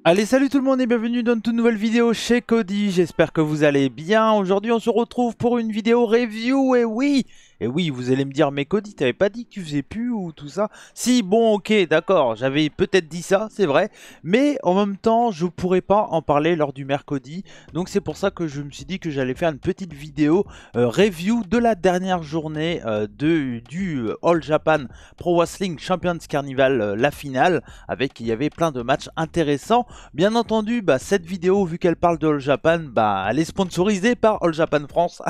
Allez, salut tout le monde et bienvenue dans une toute nouvelle vidéo chez Cody. J'espère que vous allez bien. Aujourd'hui, on se retrouve pour une vidéo review. Et oui, vous allez me dire, mais Cody, t'avais pas dit que tu faisais plus ou tout ça? Si, bon, ok, d'accord, j'avais peut-être dit ça, c'est vrai. Mais en même temps, je pourrais pas en parler lors du mercredi. Donc c'est pour ça que je me suis dit que j'allais faire une petite vidéo review de la dernière journée du All Japan Pro Wrestling Champions Carnival, la finale, avec il y avait plein de matchs intéressants. Bien entendu, cette vidéo, vu qu'elle parle de All Japan, elle est sponsorisée par All Japan France.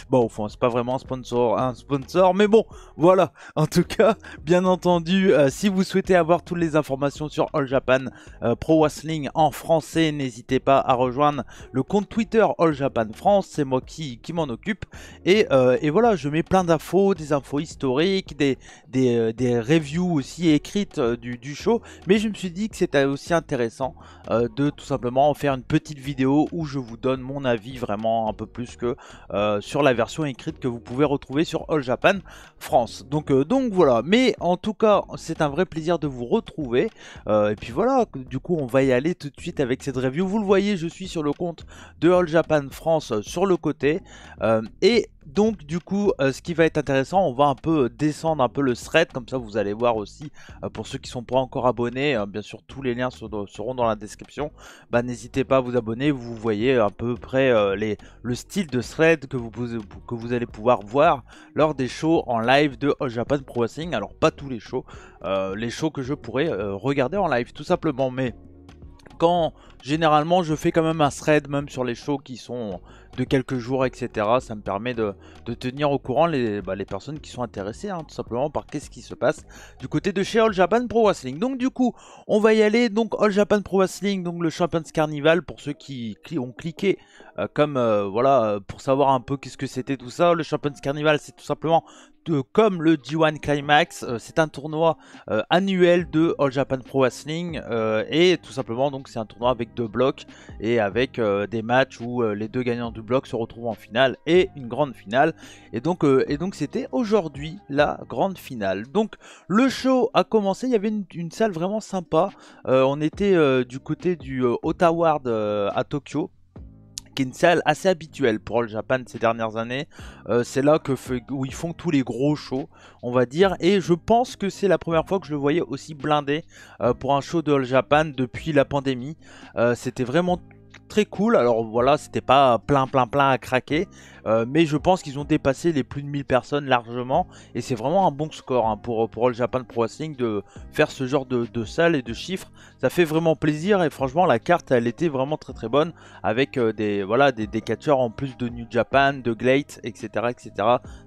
Bon, au fond, c'est pas vraiment un sponsor, mais bon, voilà. En tout cas, bien entendu, si vous souhaitez avoir toutes les informations sur All Japan Pro Wrestling en français, n'hésitez pas à rejoindre le compte Twitter All Japan France, c'est moi qui m'en occupe. Et voilà, je mets plein d'infos, des infos historiques, des reviews aussi écrites du show, mais je me suis dit que c'était aussi intéressant de tout simplement faire une petite vidéo où je vous donne mon avis vraiment un peu plus que sur la version écrite que vous pouvez retrouver sur All Japan France. Donc voilà, mais en tout cas c'est un vrai plaisir de vous retrouver et puis voilà, du coup on va y aller tout de suite avec cette review. Vous le voyez, je suis sur le compte de All Japan France sur le côté et donc du coup ce qui va être intéressant, on va un peu descendre un peu le thread, comme ça vous allez voir aussi pour ceux qui sont pas encore abonnés, bien sûr tous les liens seront dans la description. N'hésitez pas à vous abonner, vous voyez à peu près le style de thread que vous allez pouvoir voir lors des shows en live de All Japan Pro Wrestling. Alors pas tous les shows que je pourrais regarder en live tout simplement, mais quand généralement je fais quand même un thread même sur les shows qui sont de quelques jours, etc. Ça me permet de tenir au courant les personnes qui sont intéressées tout simplement par qu'est-ce qui se passe du côté de chez All Japan Pro Wrestling. Donc du coup on va y aller. Donc All Japan Pro Wrestling, donc le Champions Carnival, pour ceux qui ont cliqué voilà, pour savoir un peu qu'est-ce que c'était tout ça. Le Champions Carnival, c'est tout simplement comme le G1 Climax, c'est un tournoi annuel de All Japan Pro Wrestling et tout simplement donc c'est un tournoi avec deux blocs et avec des matchs où les deux gagnants du bloc se retrouvent en finale et une grande finale, et donc c'était aujourd'hui la grande finale. Donc le show a commencé, il y avait une salle vraiment sympa, on était du côté du Ottawa à Tokyo, qui est une salle assez habituelle pour All Japan ces dernières années. C'est là où ils font tous les gros shows, on va dire, et je pense que c'est la première fois que je le voyais aussi blindé pour un show de All Japan depuis la pandémie. C'était vraiment très cool. Alors voilà, c'était pas plein à craquer, mais je pense qu'ils ont dépassé les plus de 1000 personnes largement, et c'est vraiment un bon score pour All Japan Pro Wrestling de faire ce genre de salle et de chiffres. Ça fait vraiment plaisir, et franchement la carte elle était vraiment très bonne, avec des catcheurs en plus de New Japan, de Glate, etc.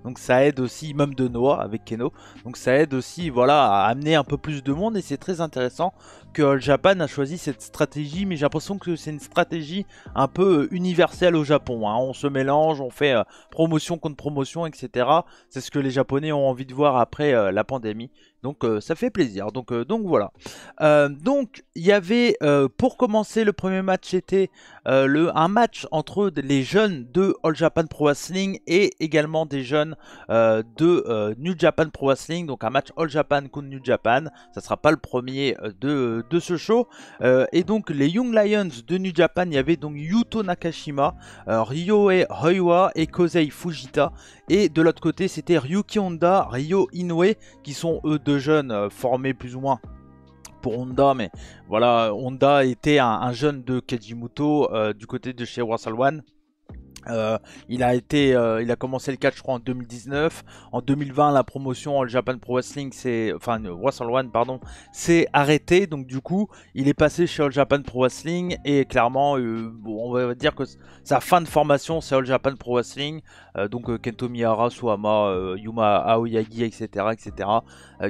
Donc ça aide aussi, même de Noah avec Keno, donc ça aide aussi voilà à amener un peu plus de monde, et c'est très intéressant que All Japan a choisi cette stratégie. Mais j'ai l'impression que c'est une stratégie un peu universelle au Japon, on se mélange, on fait promotion contre promotion, etc. C'est ce que les Japonais ont envie de voir après la pandémie. Donc ça fait plaisir. Donc voilà. Donc il y avait pour commencer, le premier match, c'était un match entre les jeunes de All Japan Pro Wrestling et également des jeunes de New Japan Pro Wrestling. Donc un match All Japan contre New Japan. Ça sera pas le premier de ce show. Et donc les Young Lions de New Japan, il y avait donc Yuto Nakashima, Ryohei Hoiwa et Kosei Fujita. Et de l'autre côté, c'était Ryuki Honda, Ryo Inoue, qui sont eux deux jeunes formés plus ou moins pour Honda, mais voilà, Honda était un jeune de Kejimoto du côté de chez Wrestle One. Il a commencé le catch, je crois, en 2019. En 2020, la promotion All Japan Pro Wrestling, Wrestle One, pardon, s'est arrêtée. Donc du coup, il est passé chez All Japan Pro Wrestling, et clairement, on va dire que sa fin de formation, c'est All Japan Pro Wrestling. Donc Kento Miyahara, Suwama, Yuma Aoyagi, etc.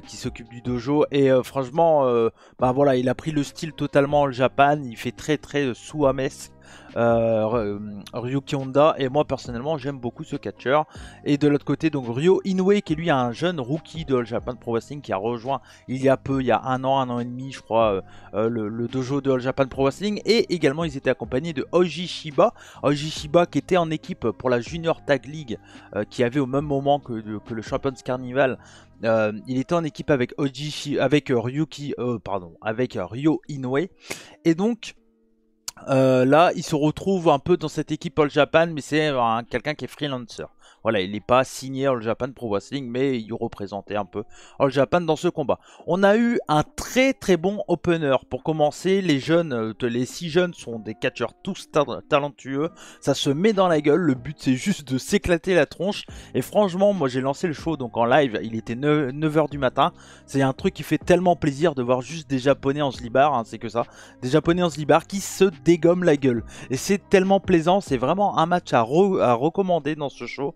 Qui s'occupe du dojo. Et franchement, voilà, il a pris le style totalement All Japan. Il fait très Suwamesque. Ryuki Honda, et moi personnellement j'aime beaucoup ce catcheur. Et de l'autre côté, donc Ryo Inoue, qui est lui un jeune rookie de All Japan Pro Wrestling, qui a rejoint il y a un an et demi je crois, le dojo de All Japan Pro Wrestling. Et également ils étaient accompagnés de Oji Shiba qui était en équipe pour la Junior Tag League, qui avait au même moment que le Champions Carnival Il était en équipe avec avec avec Ryo Inoue. Et donc là, il se retrouve un peu dans cette équipe All Japan, mais c'est quelqu'un qui est freelancer. Voilà, il n'est pas signé All Japan Pro Wrestling, mais il représentait un peu All Japan dans ce combat. On a eu un très très bon opener. Pour commencer, les jeunes, les 6 jeunes sont des catcheurs tous talentueux. Ça se met dans la gueule. Le but, c'est juste de s'éclater la tronche. Et franchement, moi j'ai lancé le show donc en live. Il était 9h du matin. C'est un truc qui fait tellement plaisir de voir juste des Japonais en slibard, hein, c'est que ça. Des Japonais en slibard qui se dégomment la gueule. Et c'est tellement plaisant. C'est vraiment un match à recommander dans ce show.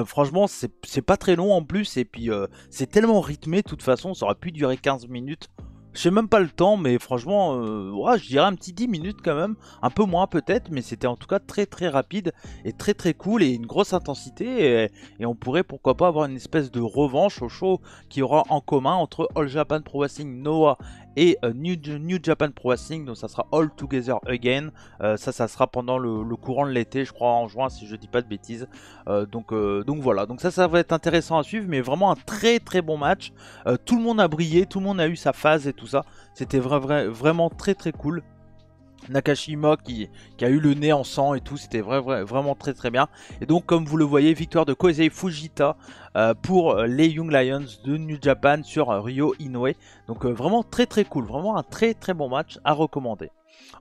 Franchement, c'est pas très long en plus. Et puis, c'est tellement rythmé. De toute façon, ça aurait pu durer 15 minutes. Je sais même pas le temps, mais franchement, ouais, je dirais un petit 10 minutes quand même. Un peu moins peut-être, mais c'était en tout cas très très rapide et très très cool et une grosse intensité. Et on pourrait pourquoi pas avoir une espèce de revanche au show qui aura en commun entre All Japan Pro Wrestling Noah et New Japan Pro Wrestling. Donc ça sera All Together Again. Ça sera pendant le courant de l'été, je crois en juin si je dis pas de bêtises. Donc voilà, donc ça va être intéressant à suivre, mais vraiment un très très bon match. Tout le monde a brillé, tout le monde a eu sa phase et tout ça. C'était vraiment très très cool. Nakashima qui a eu le nez en sang et tout, c'était vraiment très très bien. Et donc comme vous le voyez, victoire de Kosei Fujita pour les Young Lions de New Japan sur Ryo Inoue. Donc vraiment très très cool, vraiment un très très bon match à recommander.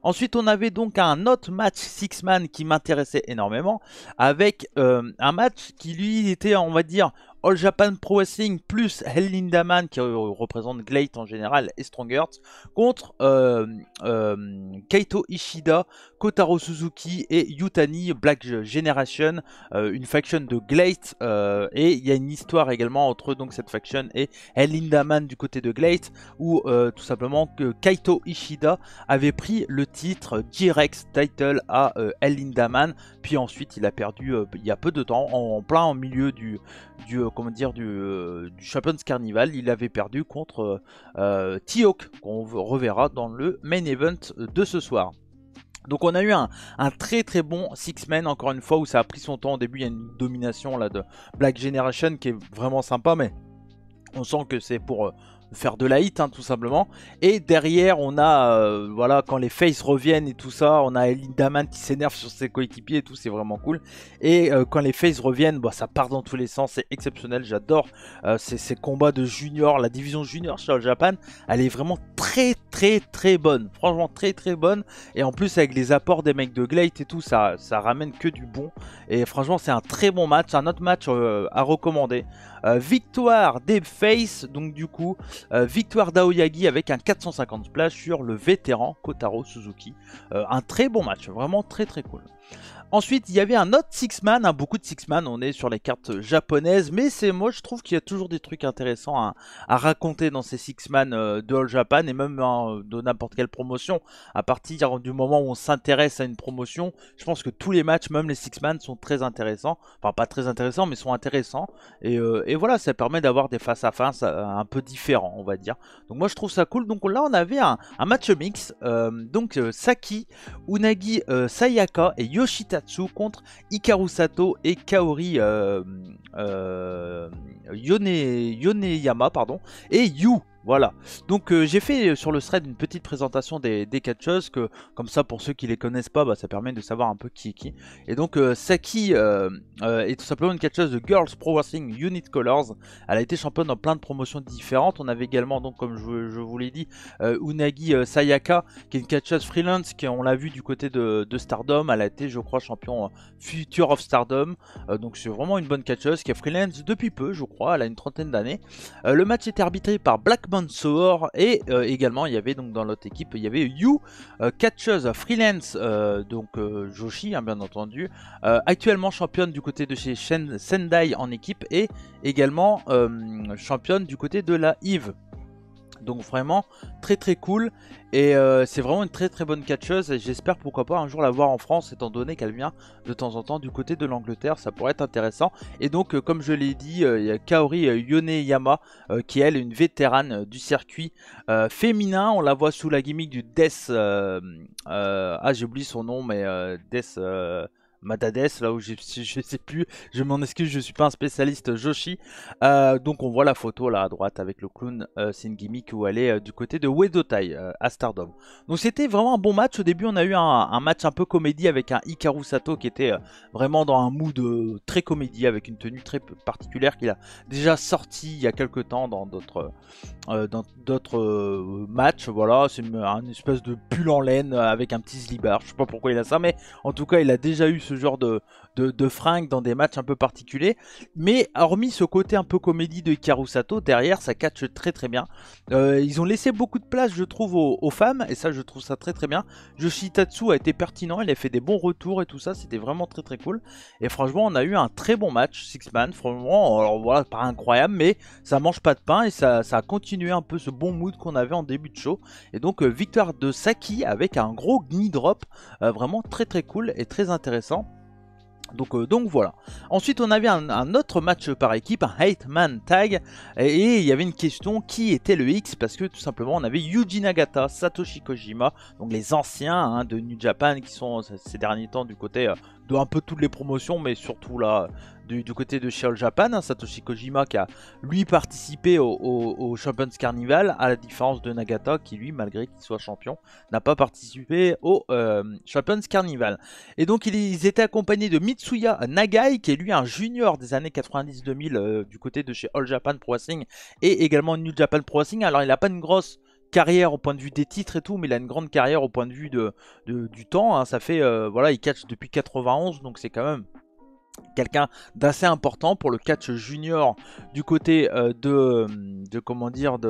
Ensuite, on avait donc un autre match six-man qui m'intéressait énormément, avec un match qui lui était, on va dire, All Japan Pro Wrestling plus Hell Lindaman qui représente Glade en général et Strongheart contre Kaito Ishida, Kotaro Suzuki et Yutani Black Generation, une faction de Glade, et il y a une histoire également entre donc cette faction et Hell Lindaman du côté de Glade où tout simplement que Kaito Ishida avait pris le titre G-Rex title à Hell Lindaman, puis ensuite il a perdu il y a peu de temps en plein au milieu du Champions Carnival. Il avait perdu contre T-Hawk, qu'on reverra dans le main event de ce soir. Donc on a eu un très très bon six-man, encore une fois, où ça a pris son temps. Au début il y a une domination là de Black Generation qui est vraiment sympa, mais on sent que c'est pour faire de la hit, hein, tout simplement. Et derrière on a voilà, quand les faces reviennent et tout ça, on a Lindaman qui s'énerve sur ses coéquipiers et tout, c'est vraiment cool. Et quand les faces reviennent, bah, ça part dans tous les sens, c'est exceptionnel, j'adore ces combats de junior. La division junior chez All Japan, elle est vraiment très très très bonne, franchement très très bonne. Et en plus avec les apports des mecs de Glade et tout, ça ramène que du bon. Et franchement c'est un très bon match, un autre match à recommander. Victoire des Face, donc du coup victoire d'Aoyagi avec un 450 splash sur le vétéran Kotaro Suzuki. Un très bon match, vraiment très très cool. Ensuite, il y avait un autre six-man, hein, beaucoup de six-man, on est sur les cartes japonaises, mais moi je trouve qu'il y a toujours des trucs intéressants à raconter dans ces six-man de All Japan, et même de n'importe quelle promotion. À partir du moment où on s'intéresse à une promotion, je pense que tous les matchs, même les six-man, sont très intéressants. Enfin, pas très intéressants, mais sont intéressants. Et voilà, ça permet d'avoir des face-à-face un peu différents, on va dire. Donc moi je trouve ça cool. Donc là, on avait un match mix, Saki, Unagi Sayaka et Yoshitatsu contre Hikaru Sato et Kaori Yoneyama, pardon, et Yu. Voilà, donc j'ai fait sur le thread une petite présentation des catcheuses, que comme ça pour ceux qui les connaissent pas, bah, ça permet de savoir un peu qui est qui. Et donc Saki est tout simplement une catcheuse de Girls Pro Wrestling Unit Colors. Elle a été championne dans plein de promotions différentes. On avait également, donc comme je vous l'ai dit, Unagi Sayaka qui est une catcheuse freelance, on l'a vu du côté de Stardom. Elle a été, je crois, champion Future of Stardom, donc c'est vraiment une bonne catcheuse qui est freelance depuis peu, je crois. Elle a une trentaine d'années. Le match était arbitré par Black Mansour, et également il y avait donc dans l'autre équipe, il y avait Yu, catcheuse freelance, donc Joshi, hein, bien entendu, actuellement championne du côté de chez Sendai en équipe, et également championne du côté de la Eve. Donc vraiment très très cool, et c'est vraiment une très très bonne catcheuse, et j'espère pourquoi pas un jour la voir en France, étant donné qu'elle vient de temps en temps du côté de l'Angleterre, ça pourrait être intéressant. Et donc comme je l'ai dit, il y a Kaori Yoneyama qui est elle une vétérane du circuit féminin. On la voit sous la gimmick du Death, j'ai oublié son nom, mais Death Madades, là où je sais plus, je m'en excuse, je suis pas un spécialiste Joshi. Donc on voit la photo là à droite avec le clown Singimik où elle est du côté de Wedotai à Stardom. Donc c'était vraiment un bon match. Au début on a eu un match un peu comédie avec un Hikaru Sato qui était vraiment dans un mood très comédie avec une tenue très particulière qu'il a déjà sorti il y a quelques temps dans d'autres matchs. Voilà, c'est une espèce de pull en laine avec un petit slibard. Je sais pas pourquoi il a ça, mais en tout cas il a déjà eu ce genre de fringues dans des matchs un peu particuliers. Mais hormis ce côté un peu comédie de Hikaru Sato, derrière ça catch très très bien. Ils ont laissé beaucoup de place je trouve aux femmes, et ça je trouve ça très très bien. Yoshitatsu a été pertinent, il a fait des bons retours et tout ça, c'était vraiment très très cool. Et franchement on a eu un très bon match, Six Man, franchement, alors voilà, pas incroyable, mais ça mange pas de pain et ça a continué un peu ce bon mood qu'on avait en début de show. Et donc victoire de Saki avec un gros Gni Drop, vraiment très très cool et très intéressant. Donc voilà. Ensuite on avait un autre match par équipe, un 8-man tag, et il y avait une question, qui était le X? Parce que tout simplement on avait Yuji Nagata, Satoshi Kojima, donc les anciens de New Japan qui sont ces derniers temps du côté de un peu toutes les promotions, mais surtout là du côté de chez All Japan, Satoshi Kojima qui a lui participé au Champions Carnival, à la différence de Nagata qui lui, malgré qu'il soit champion, n'a pas participé au Champions Carnival. Et donc ils étaient accompagnés de Mitsuya Nagai qui est lui un junior des années 90-2000 du côté de chez All Japan Pro Wrestling et également New Japan Pro Wrestling. Alors il n'a pas une grosse carrière au point de vue des titres et tout, mais il a une grande carrière au point de vue du temps, hein. Ça fait, voilà, il catch depuis 91, donc c'est quand même quelqu'un d'assez important pour le catch junior du côté comment dire, du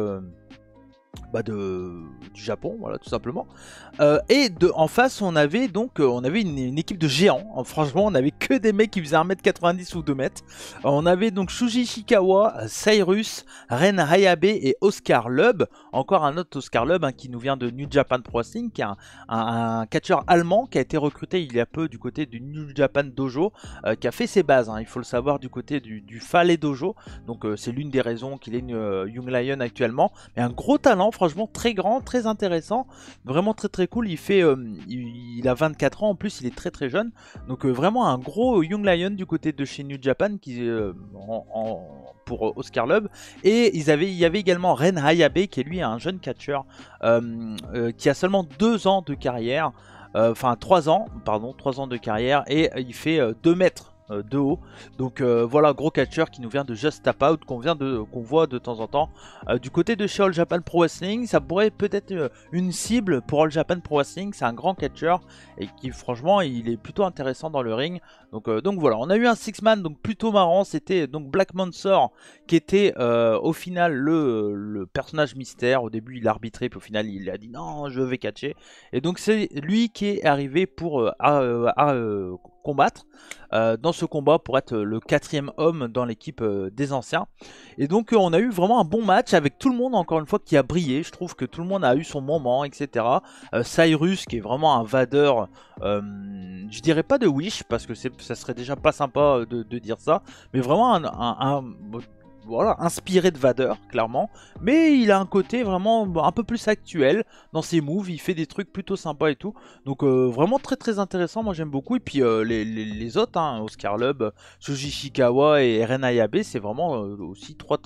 Japon, voilà, tout simplement. Et en face on avait donc une équipe de géants. Franchement on avait que des mecs qui faisaient 1m90 ou 2 m. On avait donc Shuji Ishikawa, Cyrus, Ren Hayabe et Oscar Lub. Encore un autre Oscar Lub qui nous vient de New Japan Pro Wrestling, qui est un catcheur allemand qui a été recruté il y a peu du côté du New Japan Dojo, qui a fait ses bases, il faut le savoir, du côté du Fale Dojo. Donc c'est l'une des raisons qu'il est une Young Lion actuellement. Mais un gros talent, franchement très grand, très intéressant, vraiment très très cool. Il a 24 ans en plus, il est très très jeune, donc vraiment un gros Young Lion du côté de chez New Japan pour Oscar Lub. Et il y avait également Ren Hayabe qui est lui un jeune catcheur qui a seulement 2 ans de carrière, enfin 3 ans, pardon, 3 ans de carrière, et il fait 2 mètres de haut. Donc voilà, gros catcheur qui nous vient de Just Tap Out, qu'on voit de temps en temps du côté de chez All Japan Pro Wrestling. Ça pourrait peut-être une cible pour All Japan Pro Wrestling. C'est un grand catcheur et qui franchement il est plutôt intéressant dans le ring. Donc voilà, on a eu un six man donc plutôt marrant. C'était donc Black Monster qui était au final le personnage mystère. Au début il arbitrait, puis au final il a dit non, je vais catcher. Et donc c'est lui qui est arrivé pour combattre dans ce combat pour être le 4e homme dans l'équipe des anciens. Et donc on a eu vraiment un bon match avec tout le monde encore une fois qui a brillé. Je trouve que tout le monde a eu son moment, etc. Cyrus qui est vraiment un vadeur, je dirais pas de Wish parce que ça serait déjà pas sympa de dire ça, mais vraiment voilà, inspiré de Vader, clairement. Mais il a un côté vraiment un peu plus actuel dans ses moves. Il fait des trucs plutôt sympas et tout. Donc vraiment très très intéressant. Moi j'aime beaucoup. Et puis les autres, Oscar Lub, Shuji Ishikawa et Ren Hayabe, c'est vraiment aussi 3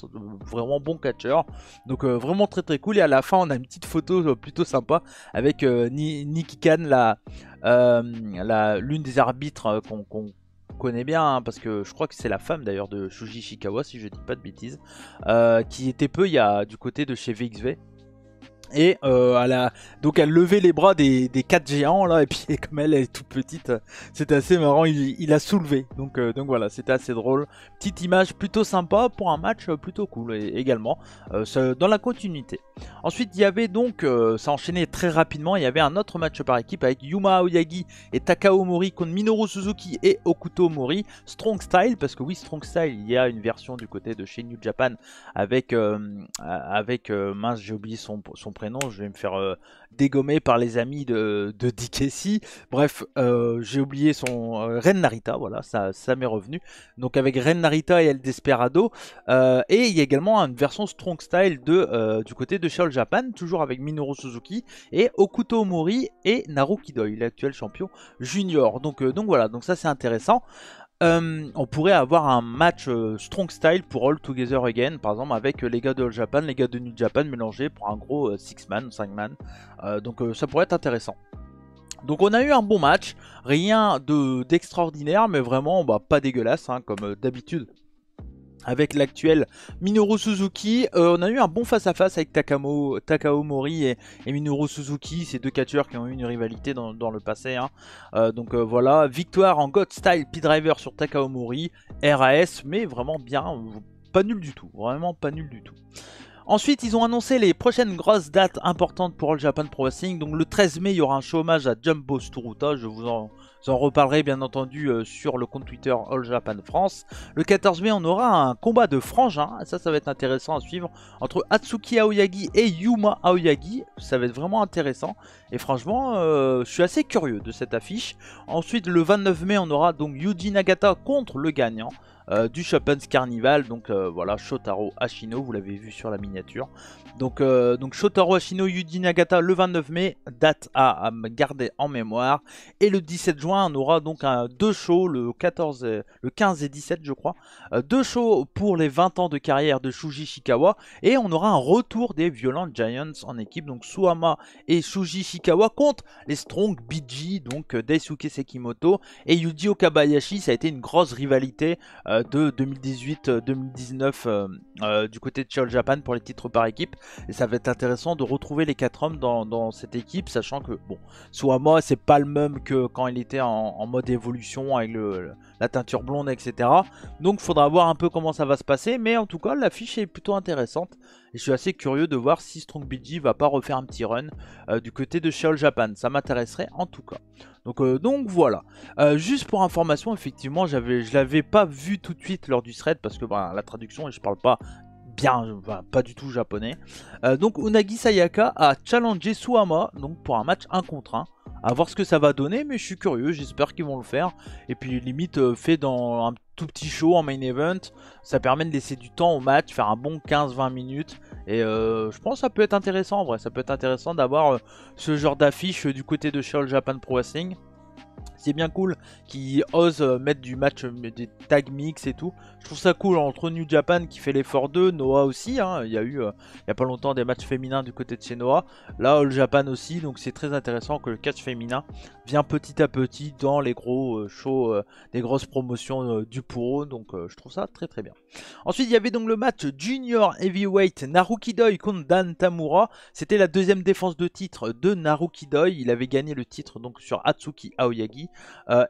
vraiment bons catcheurs. Donc vraiment très très cool. Et à la fin, on a une petite photo plutôt sympa avec Nikki Khan, l'une des arbitres qu'on connaît bien, parce que je crois que c'est la femme d'ailleurs de Shuji Ishikawa si je dis pas de bêtises, qui était peu du côté de chez VXV. Et donc elle levait les bras des 4 géants là, et puis comme elle est toute petite, c'était assez marrant, il a soulevé. Donc voilà, c'était assez drôle. Petite image plutôt sympa pour un match plutôt cool également, dans la continuité. Ensuite il y avait donc, ça enchaînait très rapidement, il y avait un autre match par équipe avec Yuma Aoyagi et Takao Mori contre Minoru Suzuki et Okuto Mori. Strong Style, parce que oui, Strong Style, il y a une version du côté de chez New Japan avec mince, j'ai oublié son prénom, je vais me faire dégommer par les amis de DKC. Bref, j'ai oublié son Ren Narita, voilà, ça m'est revenu. Donc avec Ren Narita et El Desperado. Et il y a également une version Strong Style du côté de All Japan, toujours avec Minoru Suzuki et Okuto Omori et Naruki Doi, l'actuel champion junior. Donc voilà, donc ça c'est intéressant. On pourrait avoir un match Strong Style pour All Together Again, par exemple avec les gars de All Japan, les gars de New Japan mélangés pour un gros 6-man, 5-man. Donc ça pourrait être intéressant. Donc on a eu un bon match, rien d'extraordinaire, mais vraiment pas dégueulasse, hein, comme d'habitude. Avec l'actuel Minoru Suzuki, on a eu un bon face-à-face avec Takao Mori et Minoru Suzuki, ces deux catcheurs qui ont eu une rivalité dans le passé. Hein. Donc voilà, victoire en God Style P-Driver sur Takao Mori, RAS, mais vraiment bien, pas nul du tout, vraiment pas nul du tout. Ensuite, ils ont annoncé les prochaines grosses dates importantes pour All Japan Pro Wrestling. Donc le 13 mai, il y aura un show hommage à Jumbo Tsuruta. Je vous en reparlerai bien entendu sur le compte Twitter All Japan France. Le 14 mai, on aura un combat de frangins. Ça va être intéressant à suivre entre Atsuki Aoyagi et Yuma Aoyagi. Ça va être vraiment intéressant. Et franchement, je suis assez curieux de cette affiche. Ensuite, le 29 mai, on aura donc Yuji Nagata contre le gagnant du Shoppens Carnival, donc voilà, Shotaro Ashino, vous l'avez vu sur la miniature. Donc Shotaro Ashino, Yuji Nagata le 29 mai, date à garder en mémoire. Et le 17 juin, on aura donc deux shows, le 15 et 17 je crois. Deux shows pour les 20 ans de carrière de Shuji Ishikawa. Et on aura un retour des Violent Giants en équipe, donc Suwama et Shuji Ishikawa contre les Strong BG, donc Daisuke Sekimoto et Yuji Okabayashi. Ça a été une grosse rivalité de 2018-2019 du côté de All Japan pour les titres par équipe, et ça va être intéressant de retrouver les 4 hommes dans cette équipe, sachant que bon, Suwama c'est pas le même que quand il était en mode évolution avec la teinture blonde, etc. Donc faudra voir un peu comment ça va se passer, mais en tout cas l'affiche est plutôt intéressante et je suis assez curieux de voir si Strong BG va pas refaire un petit run du côté de All Japan. Ça m'intéresserait en tout cas. Donc voilà. Juste pour information, effectivement, je l'avais pas vu tout de suite lors du thread parce que la traduction, et je parle pas bien, pas du tout japonais. Donc Unagi Sayaka a challengé Suwama donc pour un match 1 contre 1. À voir ce que ça va donner, mais je suis curieux, j'espère qu'ils vont le faire. Et puis limite fait dans un tout petit show en main event, ça permet de laisser du temps au match, faire un bon 15-20 minutes. Et je pense que ça peut être intéressant en vrai, ça peut être intéressant d'avoir ce genre d'affiche du côté de All Japan Pro Wrestling. C'est bien cool qu'ils osent mettre du match, des tag mix et tout. Je trouve ça cool entre New Japan qui fait l'effort d'eux, Noah aussi. Hein. Il y a eu il n'y a pas longtemps des matchs féminins du côté de chez Noah. Là, All Japan aussi. Donc c'est très intéressant que le catch féminin vient petit à petit dans les gros shows, des grosses promotions du Puro. Donc je trouve ça très très bien. Ensuite, il y avait donc le match Junior Heavyweight Naruki Doi contre Dan Tamura. C'était la deuxième défense de titre de Naruki Doi. Il avait gagné le titre donc sur Atsuki Aoyagi.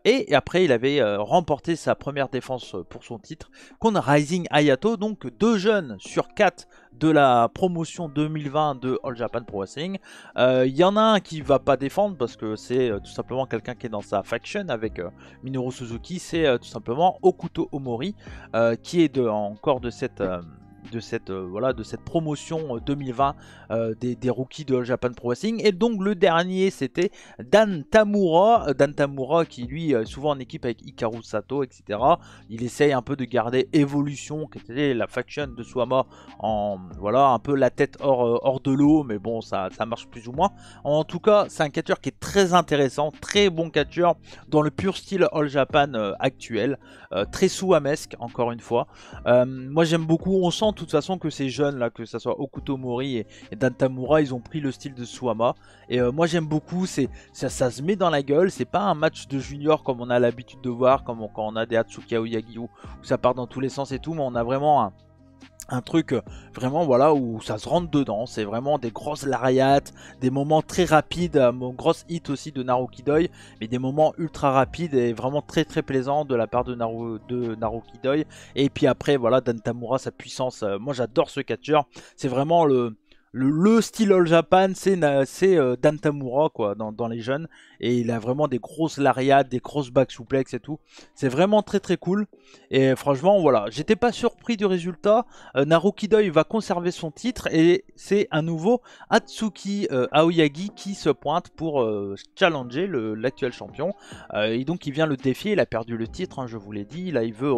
Et après il avait remporté sa première défense pour son titre contre Rising Hayato, donc 2 jeunes sur 4 de la promotion 2020 de All Japan Pro Wrestling. Il y en a un qui va pas défendre parce que c'est tout simplement quelqu'un qui est dans sa faction avec Minoru Suzuki, c'est tout simplement Okuto Omori qui est encore de cette promotion 2020 des rookies de All Japan Pro Wrestling. Et donc le dernier c'était Dan Tamura qui lui est souvent en équipe avec Hikaru Sato, etc. Il essaye un peu de garder Evolution qui était la faction de Suwama, un peu la tête hors de l'eau, mais bon ça marche plus ou moins. En tout cas c'est un catcheur qui est très intéressant, très bon catcheur dans le pur style All Japan actuel, très suamesque encore une fois. Moi j'aime beaucoup, on sent de toute façon que ces jeunes là, que ce soit Okuto Mori et Dan Tamura, ils ont pris le style de Suwama. Et moi j'aime beaucoup, ça se met dans la gueule, c'est pas un match de junior comme on a l'habitude de voir, quand on a des Atsuki Aoyagi où ça part dans tous les sens et tout, mais on a vraiment un truc vraiment où ça se rentre dedans. C'est vraiment des grosses lariats, des moments très rapides, grosse hit aussi de Naruki Doi, mais des moments ultra rapides et vraiment très très plaisants de la part de Naruki Doi. Et puis après Dan Tamura, sa puissance, moi j'adore ce catcheur, c'est vraiment le le style All Japan, c'est Dan Tamura quoi, dans les jeunes. Et il a vraiment des grosses lariats, des grosses back suplex et tout. C'est vraiment très très cool. Et franchement, voilà, j'étais pas surpris du résultat. Naruki Doi va conserver son titre et c'est un nouveau Atsuki Aoyagi qui se pointe pour challenger l'actuel champion. Et donc il vient le défier, il a perdu le titre, hein, je vous l'ai dit. Là, il veut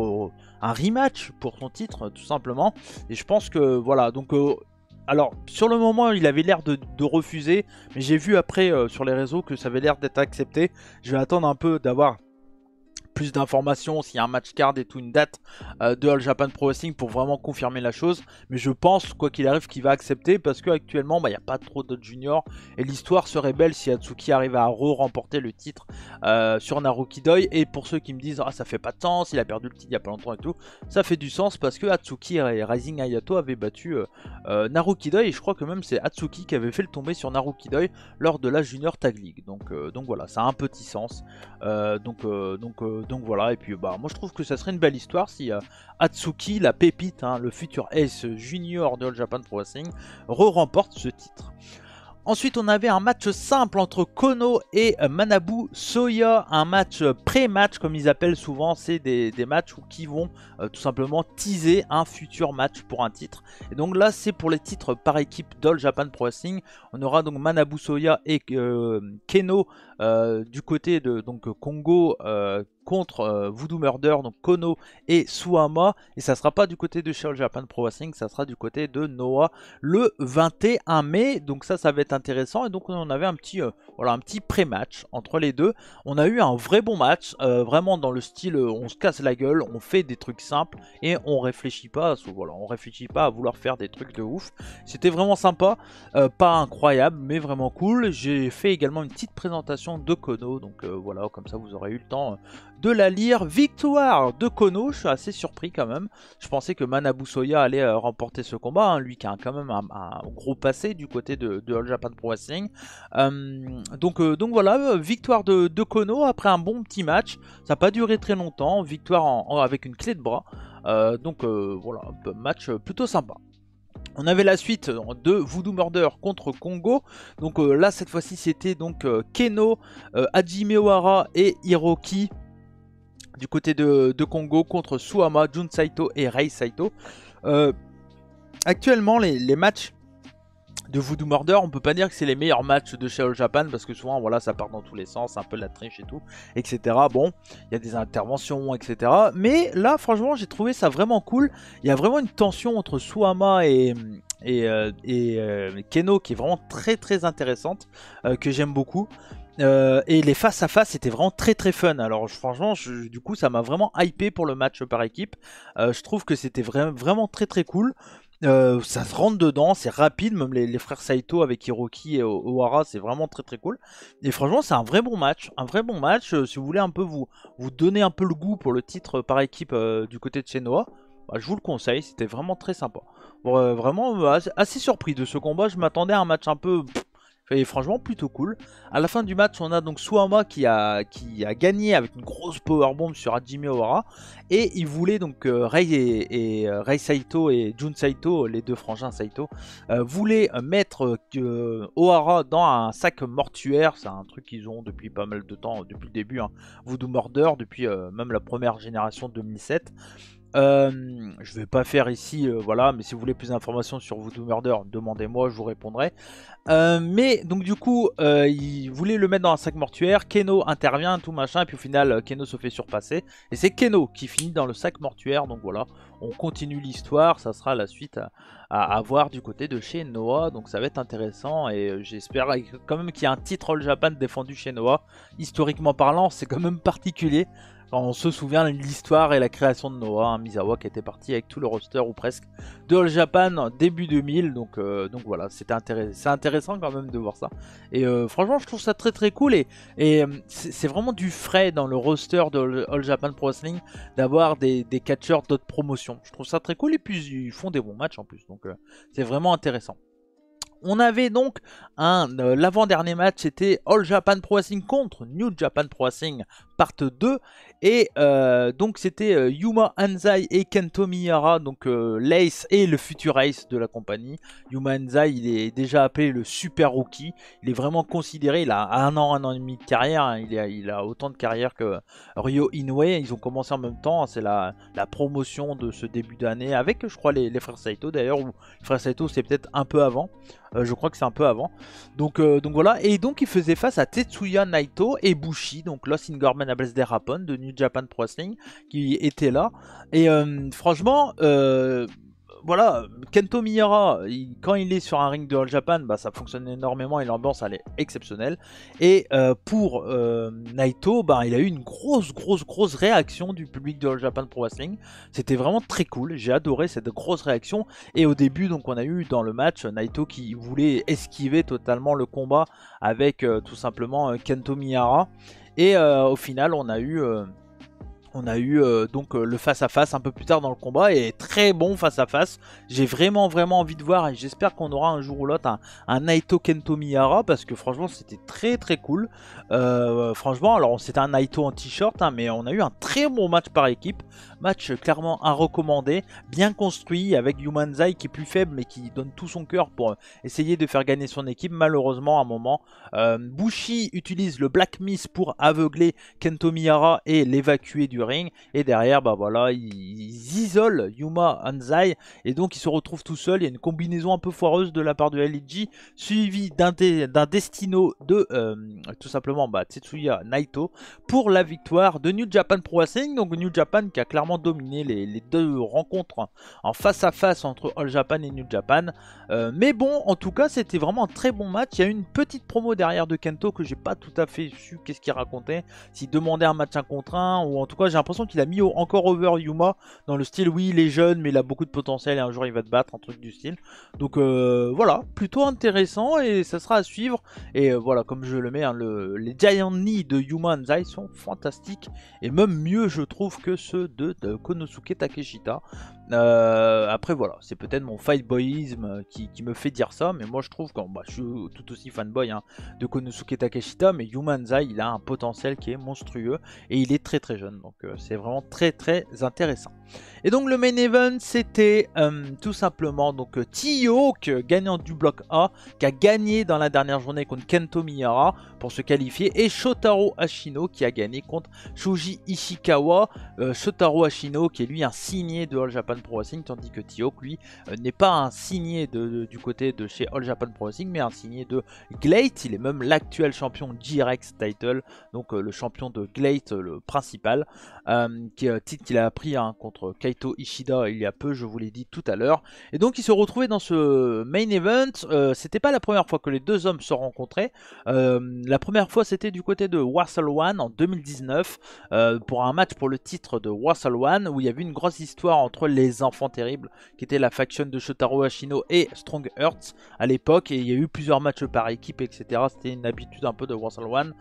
un rematch pour son titre, tout simplement. Et je pense que voilà, donc alors, sur le moment, il avait l'air de refuser, mais j'ai vu après sur les réseaux que ça avait l'air d'être accepté. Je vais attendre un peu d'avoir plus d'informations, s'il y a un match card et tout, une date de All Japan Pro Wrestling pour vraiment confirmer la chose. Mais je pense, quoi qu'il arrive, qu'il va accepter parce qu'actuellement, il n'y a pas trop d'autres juniors. Et l'histoire serait belle si Atsuki arrive à remporter le titre sur Naruki Doi. Et pour ceux qui me disent, ah, ça fait pas de sens, il a perdu le titre il y a pas longtemps et tout, ça fait du sens parce que Atsuki et Rising Hayato avaient battu Naruki Doi. Et je crois que même c'est Atsuki qui avait fait le tomber sur Naruki Doi lors de la Junior Tag League. Donc voilà, ça a un petit sens. Donc voilà, et puis bah moi je trouve que ça serait une belle histoire si Atsuki, la pépite, hein, le futur Ace Junior de All Japan Pro Wrestling, remporte ce titre. Ensuite, on avait un match simple entre Kono et Manabu Soya, un match pré-match comme ils appellent souvent, c'est des matchs qui vont tout simplement teaser un futur match pour un titre. Et donc là, c'est pour les titres par équipe d'All Japan Pro Wrestling. On aura donc Manabu Soya et Keno du côté de donc Kongo contre Voodoo Murder, donc Kono et Suama. Et ça sera pas du côté de All Japan Pro Wrestling, ça sera du côté de Noah le 21 mai. Donc ça va être intéressant. Et donc on avait un petit, voilà, un petit pré-match entre les deux. On a eu un vrai bon match, vraiment dans le style on se casse la gueule, on fait des trucs simples et on réfléchit pas, voilà, on réfléchit pas à vouloir faire des trucs de ouf. C'était vraiment sympa, pas incroyable mais vraiment cool. J'ai fait également une petite présentation de Kono, donc voilà, comme ça vous aurez eu le temps de la lire. Victoire de Kono, je suis assez surpris quand même. Je pensais que Manabu Soya allait remporter ce combat, hein, lui qui a quand même un gros passé du côté de All Japan Pro Wrestling. Donc voilà, victoire de Kono après un bon petit match. Ça n'a pas duré très longtemps, victoire avec une clé de bras. Donc voilà, match plutôt sympa. On avait la suite de Voodoo Murder contre Kongo. Donc là, cette fois-ci, c'était donc Keno, Hajime Ohara et Hiroki du côté de Kongo contre Suama, Jun Saito et Rei Saito. Actuellement, les matchs de Voodoo Murder, on peut pas dire que c'est les meilleurs matchs de chez All Japan parce que souvent voilà, ça part dans tous les sens, un peu la triche et tout, etc. Bon, il y a des interventions, etc. Mais là, franchement, j'ai trouvé ça vraiment cool. Il y a vraiment une tension entre Suama et Keno qui est vraiment très très intéressante, que j'aime beaucoup. Et les face à face étaient vraiment très très fun. Alors franchement, du coup, ça m'a vraiment hypé pour le match par équipe. Je trouve que c'était vraiment très très cool. Ça se rentre dedans, c'est rapide, même les frères Saito avec Hiroki et Ohara, c'est vraiment très très cool. Et franchement, c'est un vrai bon match, si vous voulez un peu vous donner un peu le goût pour le titre par équipe du côté de chez Noah, bah, je vous le conseille, c'était vraiment très sympa. Bon, vraiment assez surpris de ce combat, je m'attendais à un match un peu... Et franchement plutôt cool. À la fin du match, on a donc Suama qui a gagné avec une grosse powerbomb sur Hajime Ohara. Et il voulait donc Rei Saito et Jun Saito, les deux frangins Saito, voulaient mettre Ohara dans un sac mortuaire. C'est un truc qu'ils ont depuis pas mal de temps, depuis le début, hein. Voodoo Murder, depuis même la première génération 2007. Je vais pas faire ici, voilà, mais si vous voulez plus d'informations sur Voodoo Murder, demandez-moi, je vous répondrai. Mais donc du coup, il voulait le mettre dans un sac mortuaire, Keno intervient, tout machin, et puis au final, Keno se fait surpasser. Et c'est Keno qui finit dans le sac mortuaire, donc voilà, on continue l'histoire, ça sera la suite à voir du côté de chez Noah, donc ça va être intéressant, et j'espère quand même qu'il y a un titre All Japan défendu chez Noah. Historiquement parlant, c'est quand même particulier. On se souvient de l'histoire et la création de Noah, hein, Misawa qui était parti avec tout le roster ou presque de All Japan début 2000, donc voilà, c'est intéressant quand même de voir ça. Et franchement, je trouve ça très très cool, et c'est vraiment du frais dans le roster de All Japan Pro Wrestling d'avoir des catcheurs d'autres promotions. Je trouve ça très cool, et puis ils font des bons matchs en plus, donc c'est vraiment intéressant. On avait donc l'avant-dernier match, c'était All Japan Pro Wrestling contre New Japan Pro Wrestling part 2. Et donc c'était Yuma Anzai et Kento Miyahara, donc l'ace et le futur ace de la compagnie. Yuma Anzai, il est déjà appelé le super rookie. Il est vraiment considéré, il a un an et demi de carrière, hein. Il a autant de carrière que Ryo Inoue. Ils ont commencé en même temps, hein. C'est la promotion de ce début d'année avec, je crois, les frères Saito d'ailleurs, ou les frères Saito c'est peut-être un peu avant. Je crois que c'est un peu avant. Donc voilà, et donc il faisait face à Tetsuya Naito et Bushi, donc Lost in Gorman Ables Rapon de New Japan Pro Wrestling, qui était là. Et franchement, voilà, Kento Miyahara, quand il est sur un ring de All Japan, bah, ça fonctionne énormément et l'ambiance elle est exceptionnelle. Et pour Naito, bah, il a eu une grosse réaction du public de All Japan Pro Wrestling. C'était vraiment très cool, j'ai adoré cette grosse réaction. Et au début, donc on a eu dans le match Naito qui voulait esquiver totalement le combat avec tout simplement Kento Miyahara. Et au final, on a eu donc le face à face un peu plus tard dans le combat, et très bon face à face. J'ai vraiment envie de voir, et j'espère qu'on aura un jour ou l'autre un Naito Kento Miyahara, parce que franchement c'était très cool. Franchement, alors c'était un Naito en t-shirt, hein, mais on a eu un très bon match par équipe. Match clairement à recommander, bien construit, avec Yumanzai qui est plus faible mais qui donne tout son cœur pour essayer de faire gagner son équipe. Malheureusement à un moment, Bushi utilise le Black Mist pour aveugler Kento Miyahara et l'évacuer du ring, et derrière bah voilà, ils isolent Yuma Anzai, et donc il se retrouve tout seul. Il y a une combinaison un peu foireuse de la part de LG, suivi d'un destino de tout simplement Tetsuya Naito pour la victoire de New Japan Pro Wrestling. Donc New Japan qui a clairement dominé les deux rencontres en face à face entre All Japan et New Japan. Mais bon, en tout cas c'était vraiment un très bon match. Il y a eu une petite promo derrière de Kento que j'ai pas tout à fait su qu'est-ce qu'il racontait, s'il demandait un match 1 contre 1, ou en tout cas j'ai l'impression qu'il a mis encore over Yuma dans le style oui il est jeune mais il a beaucoup de potentiel et un jour il va te battre, un truc du style. Donc voilà, plutôt intéressant et ça sera à suivre. Et voilà, comme je le mets, hein, les Giant Knee de Yuma Anzai sont fantastiques, et même mieux je trouve que ceux de Konosuke Takeshita. Après voilà, c'est peut-être mon fight-boyisme qui me fait dire ça, mais moi je trouve que je suis tout aussi fanboy, hein, de Konosuke Takeshita, mais Yuma Anzai il a un potentiel qui est monstrueux et il est très jeune, donc c'est vraiment très intéressant. Et donc le main event c'était tout simplement donc T-Hawk, gagnant du bloc A, qui a gagné dans la dernière journée contre Kento Miyahara pour se qualifier, et Shotaro Ashino qui a gagné contre Shuji Ishikawa. Shotaro Ashino qui est lui un signé de All Japan Pro Wrestling, tandis que T-Hawk lui n'est pas un signé du côté de chez All Japan Pro Wrestling, mais un signé de GLEAT. Il est même l'actuel champion G-Rex title, donc le champion de GLEAT, le principal, titre qu'il a pris contre Kaito Ishida il y a peu, je vous l'ai dit tout à l'heure. Et donc il se retrouvait dans ce main event. C'était pas la première fois que les deux hommes se rencontraient. La première fois c'était du côté de Wrestle One en 2019 pour un match pour le titre de Wrestle One, où il y avait une grosse histoire entre les Enfants Terribles, qui était la faction de Shotaro Ashino, et Strong Hearts à l'époque, et il y a eu plusieurs matchs par équipe, etc. C'était une habitude un peu de Wrestle One.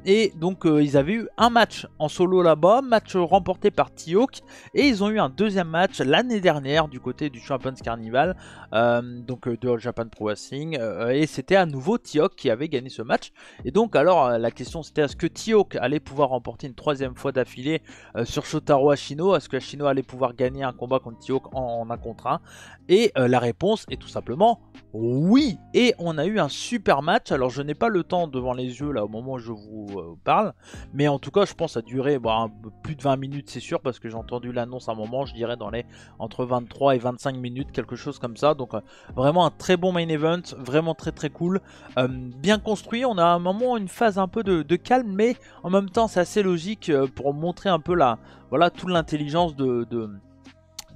Et donc ils avaient eu un match en solo là-bas, match remporté par T-Hawk, et ils ont eu un deuxième match l'année dernière du côté du Champions Carnival, donc de All Japan Pro Wrestling, et c'était à nouveau T-Hawk qui avait gagné ce match. Et donc alors la question c'était, est-ce que T-Hawk allait pouvoir remporter une troisième fois d'affilée sur Shotaro Ashino? Est-ce que Ashino allait pouvoir gagner un combat contre T-Hawk en 1 contre 1? Et la réponse est tout simplement oui. Et on a eu un super match. Alors je n'ai pas le temps devant les yeux là au moment où je vous parle, mais en tout cas je pense à durer plus de 20 minutes c'est sûr, parce que j'ai entendu l'annonce à un moment, je dirais dans les entre 23 et 25 minutes, quelque chose comme ça. Donc vraiment un très bon main event, vraiment très cool, bien construit. On a à un moment une phase un peu de calme, mais en même temps c'est assez logique pour montrer un peu voilà, toute l'intelligence de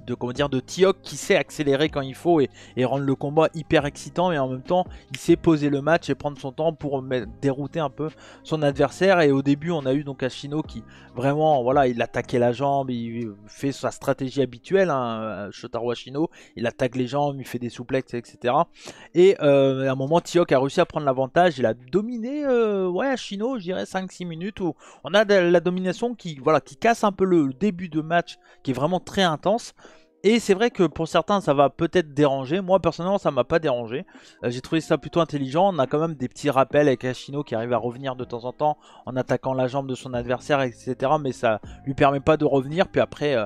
T-Hawk, qui sait accélérer quand il faut et rendre le combat hyper excitant, mais en même temps il sait poser le match et prendre son temps pour dérouter un peu son adversaire. Et au début on a eu donc Ashino qui vraiment voilà, il attaquait la jambe, il fait sa stratégie habituelle, hein, Shotaro Ashino, il attaque les jambes, il fait des souplexes, etc. Et à un moment T-Hawk a réussi à prendre l'avantage, il a dominé Ashino, je dirais 5-6 minutes, où on a de la domination qui casse un peu le début de match qui est vraiment très intense. Et c'est vrai que pour certains ça va peut-être déranger, moi personnellement ça m'a pas dérangé, j'ai trouvé ça plutôt intelligent. On a quand même des petits rappels avec Ashino qui arrive à revenir de temps en temps en attaquant la jambe de son adversaire, etc. Mais ça lui permet pas de revenir, puis après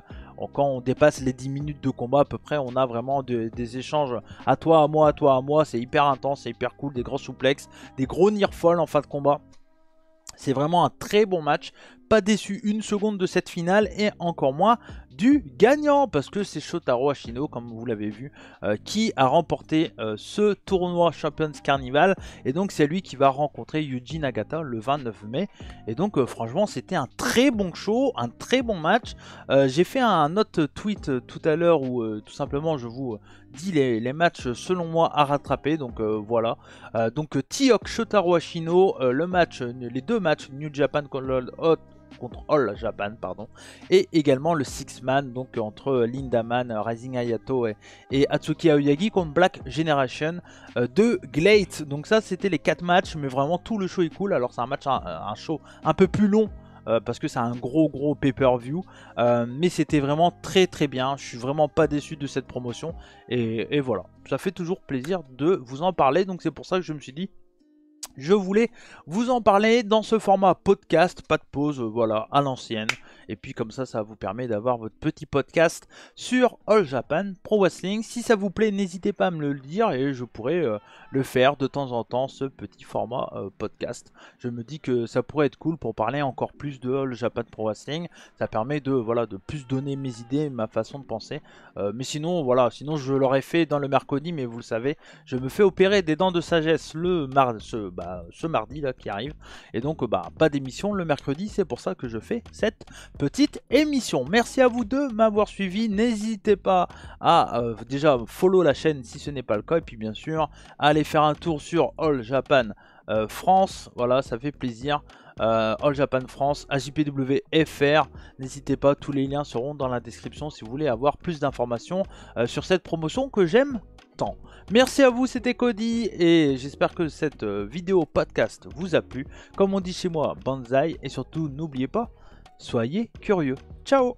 quand on dépasse les 10 minutes de combat à peu près, on a vraiment des échanges à toi, à moi, c'est hyper intense, c'est hyper cool, des gros souplexes, des gros near fall en fin de combat. C'est vraiment un très bon match, pas déçu une seconde de cette finale et encore moins du gagnant parce que c'est Shotaro Ashino, comme vous l'avez vu, qui a remporté ce tournoi Champions Carnival, et donc c'est lui qui va rencontrer Yuji Nagata le 29 mai. Et donc franchement c'était un très bon show, un très bon match. J'ai fait un autre tweet tout à l'heure où tout simplement je vous dis les matchs selon moi à rattraper, donc voilà. Donc T-Hawk Shotaro Ashino, les deux matchs New Japan contre All Japan, pardon, et également le Six Man, donc entre Lindaman, Rising Hayato et Atsuki Aoyagi contre Black Generation de GLEAT. Donc ça c'était les 4 matchs, mais vraiment tout le show est cool. Alors c'est un match, un show un peu plus long parce que c'est un gros pay-per-view, mais c'était vraiment très bien. Je suis vraiment pas déçu de cette promotion, et voilà, ça fait toujours plaisir de vous en parler. Donc c'est pour ça que je me suis dit je voulais vous en parler dans ce format podcast, pas de pause, voilà, à l'ancienne. Et puis comme ça vous permet d'avoir votre petit podcast sur All Japan Pro Wrestling. Si ça vous plaît, n'hésitez pas à me le dire et je pourrais le faire de temps en temps, ce petit format podcast. Je me dis que ça pourrait être cool pour parler encore plus de All Japan Pro Wrestling. Ça permet de plus donner mes idées, ma façon de penser. Mais sinon, voilà, sinon je l'aurais fait dans le mercredi, mais vous le savez, je me fais opérer des dents de sagesse ce mardi là qui arrive, et donc pas d'émission le mercredi. C'est pour ça que je fais cette petite émission. Merci à vous de m'avoir suivi. N'hésitez pas à déjà follow la chaîne si ce n'est pas le cas, et puis bien sûr aller faire un tour sur All Japan France, voilà, ça fait plaisir. All Japan France, AJPW FR, n'hésitez pas, tous les liens seront dans la description si vous voulez avoir plus d'informations sur cette promotion que j'aime tant. Merci à vous, c'était Cody, et j'espère que cette vidéo podcast vous a plu. Comme on dit chez moi, banzai, et surtout n'oubliez pas, soyez curieux. Ciao!